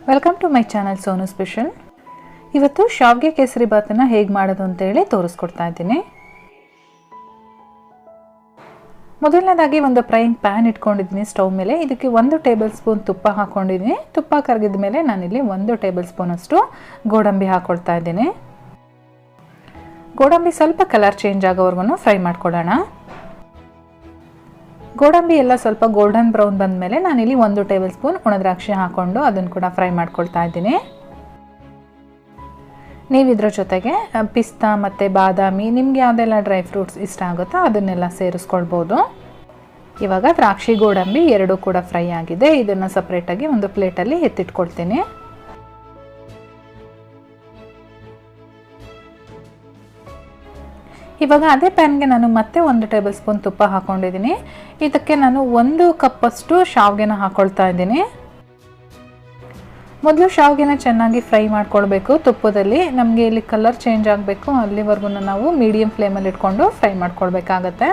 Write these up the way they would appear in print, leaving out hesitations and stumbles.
Welcome to my channel sonusspecial. ಇವತ್ತು ಶಾವಿಗೆ ಕೇಸರಿ ಬಾತನ್ನ ಹೇಗೆ ಮಾಡೋದು ಅಂತ ಹೇಳಿ ತೋರಿಸ್ಕೊಡ್ತಾ ಇದ್ದೀನಿ. ಮೊದಲನೇದಾಗಿ ಒಂದು ಫ್ರೈಯಿಂಗ್ ಪ್ಯಾನ್ ಇಟ್ಕೊಂಡಿದ್ದೀನಿ ಸ್ಟವ್ ಮೇಲೆ. ಇದಕ್ಕೆ 1 ಟೇಬಲ್ ಸ್ಪೂನ್ ತುಪ್ಪ ಹಾಕೊಂಡಿದ್ದೀನಿ. ತುಪ್ಪ ಕರಗಿದ ಮೇಲೆ ನಾನಿಲ್ಲಿ 1 ಟೇಬಲ್ ಸ್ಪೂನ್ ಅಷ್ಟು ಗೋಡಂಬಿ ಹಾಕೊಳ್ತಾ ಇದ್ದೀನಿ. ಗೋಡಂಬಿ ಸ್ವಲ್ಪ ಕಲರ್ ಚೇಂಜ್ ಆಗೋವರೆಗೂ ಫ್ರೈ ಮಾಡ್ಕೊಳ್ಳೋಣ. ಗೋಡಂಬಿ ಎಲ್ಲ ಸ್ವಲ್ಪ ಗೋಲ್ಡನ್ ಬ್ರೌನ್ ಬಂದ ಮೇಲೆ ನಾನಿಲ್ಲಿ 1 ಟೇಬಲ್ ಸ್ಪೂನ್ ಒಣದ್ರಾಕ್ಷಿ ಹಾಕೊಂಡು ಅದನ್ನು ಕೂಡ ಫ್ರೈ ಮಾಡ್ಕೊಳ್ತಾ ಇದ್ದೀನಿ. ನೀವು ಇದರ ಜೊತೆಗೆ ಪಿಸ್ತಾ ಮತ್ತು ಬಾದಾಮಿ ನಿಮಗೆ ಯಾವುದೆಲ್ಲ ಡ್ರೈ ಫ್ರೂಟ್ಸ್ ಇಷ್ಟ ಆಗುತ್ತೋ ಅದನ್ನೆಲ್ಲ ಸೇರಿಸ್ಕೊಳ್ಬೋದು. ಇವಾಗ ದ್ರಾಕ್ಷಿ ಗೋಡಂಬಿ ಎರಡೂ ಕೂಡ ಫ್ರೈ ಆಗಿದೆ. ಇದನ್ನು ಸಪ್ರೇಟಾಗಿ ಒಂದು ಪ್ಲೇಟಲ್ಲಿ ಎತ್ತಿಟ್ಕೊಳ್ತೀನಿ. ಇವಾಗ ಅದೇ ಪ್ಯಾನ್ಗೆ ನಾನು ಮತ್ತೆ 1 ಟೇಬಲ್ ಸ್ಪೂನ್ ತುಪ್ಪ ಹಾಕೊಂಡಿದ್ದೀನಿ. ಇದಕ್ಕೆ ನಾನು 1 ಕಪ್ಪಷ್ಟು ಶಾವಿಗೆನ ಹಾಕೊಳ್ತಾ ಇದ್ದೀನಿ. ಮೊದಲು ಶಾವಿಗೆನ ಚೆನ್ನಾಗಿ ಫ್ರೈ ಮಾಡ್ಕೊಳ್ಬೇಕು ತುಪ್ಪದಲ್ಲಿ. ನಮಗೆ ಇಲ್ಲಿ ಕಲರ್ ಚೇಂಜ್ ಆಗಬೇಕು, ಅಲ್ಲಿವರೆಗೂ ನಾವು ಮೀಡಿಯಂ ಫ್ಲೇಮಲ್ಲಿ ಇಟ್ಕೊಂಡು ಫ್ರೈ ಮಾಡ್ಕೊಳ್ಬೇಕಾಗತ್ತೆ.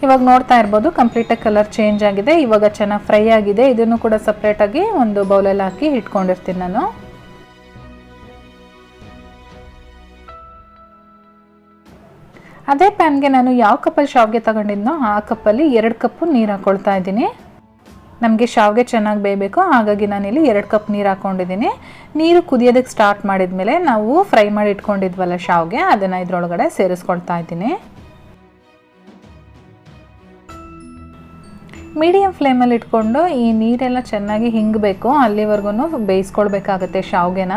ಇವಾಗ ನೋಡ್ತಾ ಇರ್ಬೋದು ಕಂಪ್ಲೀಟಾಗಿ ಕಲರ್ ಚೇಂಜ್ ಆಗಿದೆ. ಇವಾಗ ಚೆನ್ನಾಗಿ ಫ್ರೈ ಆಗಿದೆ. ಇದನ್ನು ಕೂಡ ಸಪ್ರೇಟಾಗಿ ಒಂದು ಬೌಲಲ್ಲಿ ಹಾಕಿ ಇಟ್ಕೊಂಡಿರ್ತೀನಿ ನಾನು. ಅದೇ ಪ್ಯಾನ್ಗೆ ನಾನು ಯಾವ ಕಪ್ಪಲ್ಲಿ ಶಾವಿಗೆ ತಗೊಂಡಿದ್ನೋ ಆ ಕಪ್ಪಲ್ಲಿ 2 ಕಪ್ಪು ನೀರು ಹಾಕ್ಕೊಳ್ತಾ ಇದ್ದೀನಿ. ನಮಗೆ ಶಾವಿಗೆ ಚೆನ್ನಾಗಿ ಬೇಯಬೇಕು, ಹಾಗಾಗಿ ನಾನಿಲ್ಲಿ 2 ಕಪ್ ನೀರು ಹಾಕ್ಕೊಂಡಿದ್ದೀನಿ. ನೀರು ಕುದಿಯೋದಕ್ಕೆ ಸ್ಟಾರ್ಟ್ ಮಾಡಿದ ಮೇಲೆ ನಾವು ಫ್ರೈ ಮಾಡಿ ಇಟ್ಕೊಂಡಿದ್ವಲ್ಲ ಶಾವಿಗೆ, ಅದನ್ನು ಇದರೊಳಗಡೆ ಸೇರಿಸ್ಕೊಳ್ತಾ ಇದ್ದೀನಿ. ಮೀಡಿಯಂ ಫ್ಲೇಮಲ್ಲಿ ಇಟ್ಕೊಂಡು ಈ ನೀರೆಲ್ಲ ಚೆನ್ನಾಗಿ ಹಿಂಗಬೇಕು, ಅಲ್ಲಿವರೆಗೂ ಬೇಯಿಸ್ಕೊಳ್ಬೇಕಾಗತ್ತೆ ಶಾವಿಗೆನ.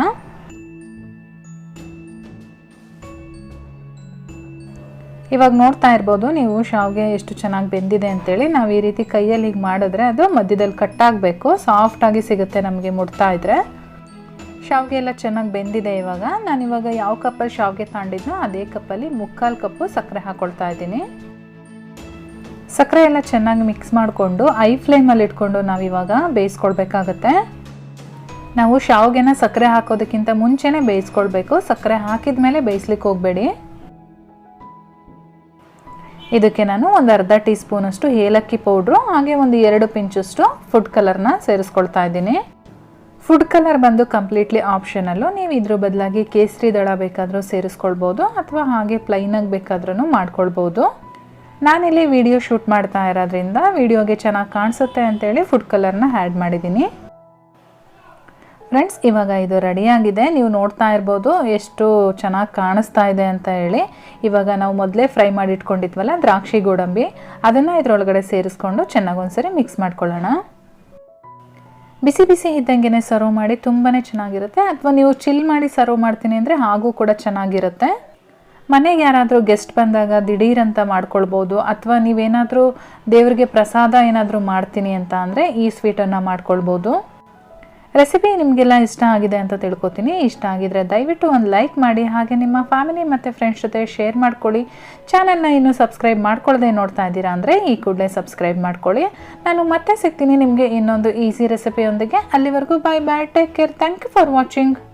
ಇವಾಗ ನೋಡ್ತಾ ಇರ್ಬೋದು ನೀವು ಶಾವಿಗೆ ಎಷ್ಟು ಚೆನ್ನಾಗಿ ಬೆಂದಿದೆ ಅಂತೇಳಿ. ನಾವು ಈ ರೀತಿ ಕೈಯಲ್ಲಿ ಹೀಗೆ ಮಾಡಿದ್ರೆ ಅದು ಮಧ್ಯದಲ್ಲಿ ಕಟ್ಟಾಗಬೇಕು, ಸಾಫ್ಟಾಗಿ ಸಿಗುತ್ತೆ ನಮಗೆ ಮುಡ್ತಾ ಇದ್ರೆ. ಶಾವಿಗೆ ಎಲ್ಲ ಚೆನ್ನಾಗಿ ಬೆಂದಿದೆ. ಇವಾಗ ನಾನಿವಾಗ ಯಾವ ಕಪ್ಪಲ್ಲಿ ಶಾವಿಗೆ ತಗೊಂಡಿದ್ನೋ ಅದೇ ಕಪ್ಪಲ್ಲಿ 3/4 ಕಪ್ಪು ಸಕ್ಕರೆ ಹಾಕ್ಕೊಳ್ತಾ ಇದ್ದೀನಿ. ಸಕ್ಕರೆ ಎಲ್ಲ ಚೆನ್ನಾಗಿ ಮಿಕ್ಸ್ ಮಾಡಿಕೊಂಡು ಐ ಫ್ಲೇಮಲ್ಲಿ ಇಟ್ಕೊಂಡು ನಾವಿವಾಗ ಬೇಯಿಸ್ಕೊಳ್ಬೇಕಾಗತ್ತೆ. ನಾವು ಶಾವಿಗೆನ ಸಕ್ಕರೆ ಹಾಕೋದಕ್ಕಿಂತ ಮುಂಚೆನೇ ಬೇಯಿಸ್ಕೊಳ್ಬೇಕು. ಸಕ್ಕರೆ ಹಾಕಿದ ಮೇಲೆ ಬೇಯಿಸ್ಲಿಕ್ಕೆ ಹೋಗಬೇಡಿ. ಇದಕ್ಕೆ ನಾನು ಒಂದು ಅರ್ಧ ಟೀ ಸ್ಪೂನಷ್ಟು ಏಲಕ್ಕಿ ಪೌಡ್ರು ಹಾಗೆ ಒಂದು 2 ಪಿಂಚಷ್ಟು ಫುಡ್ ಕಲರ್ನ ಸೇರಿಸ್ಕೊಳ್ತಾ ಇದ್ದೀನಿ. ಫುಡ್ ಕಲರ್ ಬಂದು ಕಂಪ್ಲೀಟ್ಲಿ ಆಪ್ಷನಲ್ಲು. ನೀವು ಇದ್ರ ಬದಲಾಗಿ ಕೇಸರಿ ದಳ ಬೇಕಾದರೂ ಸೇರಿಸ್ಕೊಳ್ಬೋದು ಅಥವಾ ಹಾಗೆ ಪ್ಲೈನಾಗಿ ಬೇಕಾದ್ರೂ ಮಾಡ್ಕೊಳ್ಬೋದು. ನಾನಿಲ್ಲಿ ವಿಡಿಯೋ ಶೂಟ್ ಮಾಡ್ತಾ ಇರೋದ್ರಿಂದ ವಿಡಿಯೋಗೆ ಚೆನ್ನಾಗಿ ಕಾಣಿಸುತ್ತೆ ಅಂತೇಳಿ ಫುಡ್ ಕಲರ್ನ ಆ್ಯಡ್ ಮಾಡಿದ್ದೀನಿ. ಫ್ರೆಂಡ್ಸ್, ಇವಾಗ ಇದು ರೆಡಿಯಾಗಿದೆ. ನೀವು ನೋಡ್ತಾ ಇರ್ಬೋದು ಎಷ್ಟು ಚೆನ್ನಾಗಿ ಕಾಣಿಸ್ತಾ ಇದೆ ಅಂತ ಹೇಳಿ. ಇವಾಗ ನಾವು ಮೊದಲೇ ಫ್ರೈ ಮಾಡಿ ಇಟ್ಕೊಂಡಿದ್ವಲ್ಲ ದ್ರಾಕ್ಷಿ ಗೋಡಂಬಿ, ಅದನ್ನು ಇದರೊಳಗಡೆ ಸೇರಿಸ್ಕೊಂಡು ಚೆನ್ನಾಗಿ ಒಂದ್ಸರಿ ಮಿಕ್ಸ್ ಮಾಡ್ಕೊಳ್ಳೋಣ. ಬಿಸಿ ಬಿಸಿ ಇದ್ದಂಗೆ ಸರ್ವ್ ಮಾಡಿ ತುಂಬಾ ಚೆನ್ನಾಗಿರುತ್ತೆ. ಅಥವಾ ನೀವು ಚಿಲ್ ಮಾಡಿ ಸರ್ವ್ ಮಾಡ್ತೀನಿ ಅಂದರೆ ಹಾಗೂ ಕೂಡ ಚೆನ್ನಾಗಿರುತ್ತೆ. ಮನೆಗೆ ಯಾರಾದರೂ ಗೆಸ್ಟ್ ಬಂದಾಗ ದಿಢೀರಂತ ಮಾಡ್ಕೊಳ್ಬೋದು. ಅಥವಾ ನೀವೇನಾದರೂ ದೇವರಿಗೆ ಪ್ರಸಾದ ಏನಾದರೂ ಮಾಡ್ತೀನಿ ಅಂತ ಅಂದರೆ ಈ ಸ್ವೀಟನ್ನು ಮಾಡ್ಕೊಳ್ಬೋದು. ರೆಸಿಪಿ ನಿಮಗೆಲ್ಲ ಇಷ್ಟ ಆಗಿದೆ ಅಂತ ತಿಳ್ಕೊತೀನಿ. ಇಷ್ಟ ಆಗಿದ್ರೆ ದಯವಿಟ್ಟು ಒಂದು ಲೈಕ್ ಮಾಡಿ, ಹಾಗೆ ನಿಮ್ಮ ಫ್ಯಾಮಿಲಿ ಮತ್ತು ಫ್ರೆಂಡ್ಸ್ ಜೊತೆ ಶೇರ್ ಮಾಡ್ಕೊಳ್ಳಿ. ಚಾನಲ್ನ ಇನ್ನೂ ಸಬ್ಸ್ಕ್ರೈಬ್ ಮಾಡ್ಕೊಳ್ಳದೆ ನೋಡ್ತಾ ಇದ್ದೀರಾ ಅಂದರೆ ಈ ಕೂಡಲೇ ಸಬ್ಸ್ಕ್ರೈಬ್ ಮಾಡ್ಕೊಳ್ಳಿ. ನಾನು ಮತ್ತೆ ಸಿಗ್ತೀನಿ ನಿಮಗೆ ಇನ್ನೊಂದು ಈಸಿ ರೆಸಿಪಿಯೊಂದಿಗೆ. ಅಲ್ಲಿವರೆಗೂ bye bye, take care, thank you for watching.